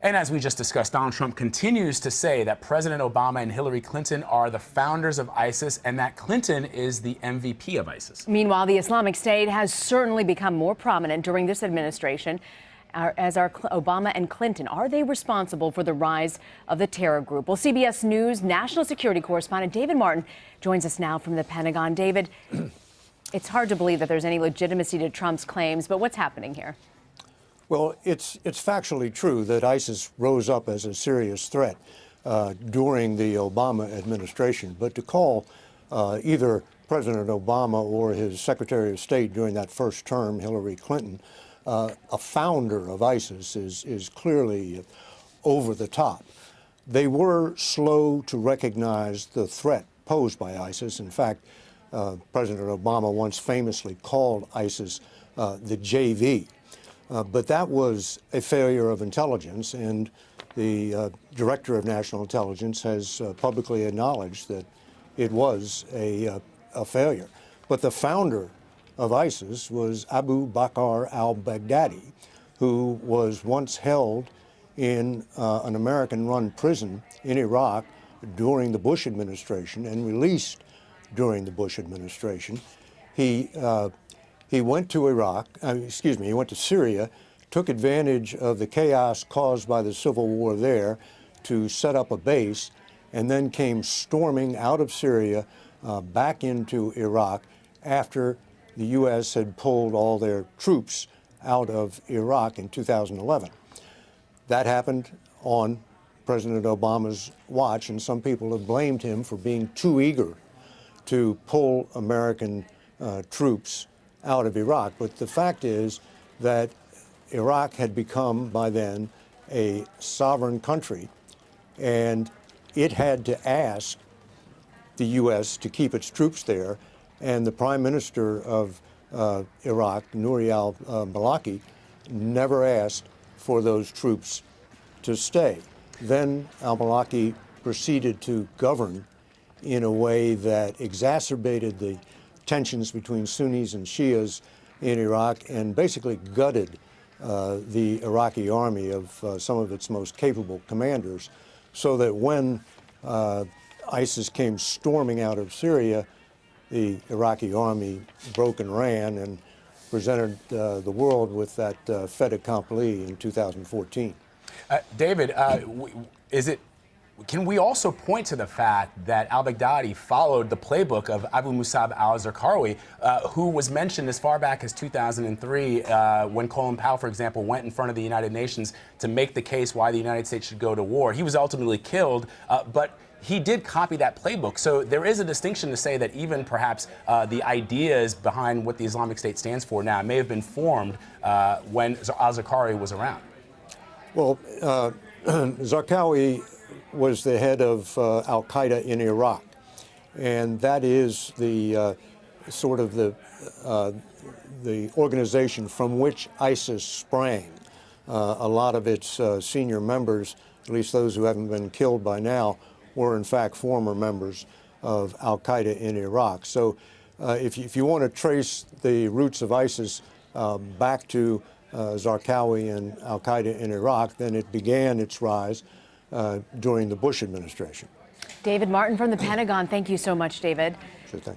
And as we just discussed, Donald Trump continues to say that President Obama and Hillary Clinton are the founders of ISIS and that Clinton is the MVP of ISIS. Meanwhile, the Islamic State has certainly become more prominent during this administration, as are Obama and Clinton. Are they responsible for the rise of the terror group? Well, CBS News national security correspondent David Martin joins us now from the Pentagon. David, it's hard to believe that there's any legitimacy to Trump's claims, but what's happening here? Well, it's factually true that ISIS rose up as a serious threat during the Obama administration. But to call either President Obama or his Secretary of State during that first term, Hillary Clinton, a founder of ISIS is clearly over the top. They were slow to recognize the threat posed by ISIS. In fact, President Obama once famously called ISIS the JV. But that was a failure of intelligence, and the Director of National Intelligence has publicly acknowledged that it was a failure. But the founder of ISIS was Abu Bakr al-Baghdadi, who was once held in an American-run prison in Iraq during the Bush administration and released during the Bush administration. He went to he went to Syria, took advantage of the chaos caused by the civil war there to set up a base, and then came storming out of Syria back into Iraq after the U.S. had pulled all their troops out of Iraq in 2011. That happened on President Obama's watch, and some people have blamed him for being too eager to pull American troops out of Iraq. But the fact is that Iraq had become, by then, a sovereign country, and it had to ask the U.S. to keep its troops there. And the Prime Minister of Iraq, Nouri al-Maliki, never asked for those troops to stay. Then al-Maliki proceeded to govern in a way that exacerbated the tensions between Sunnis and Shias in Iraq and basically gutted the Iraqi army of some of its most capable commanders, so that when ISIS came storming out of Syria, the Iraqi army broke and ran and presented the world with that fait accompli in 2014. David, can we also point to the fact that al-Baghdadi followed the playbook of Abu Musab al-Zarqawi, who was mentioned as far back as 2003 when Colin Powell, for example, went in front of the United Nations to make the case why the United States should go to war. He was ultimately killed, but he did copy that playbook. So there is a distinction to say that even perhaps the ideas behind what the Islamic State stands for now may have been formed when al-Zarqawi was around. Well, Zarqawi was the head of al-Qaeda in Iraq, and that is the sort of the organization from which ISIS sprang. A lot of its senior members, at least those who haven't been killed by now, were in fact former members of al-Qaeda in Iraq. So if you want to trace the roots of ISIS back to Zarqawi and al-Qaeda in Iraq, then it began its rise during the Bush administration. David Martin from the Pentagon. Thank you so much, David. Sure thing.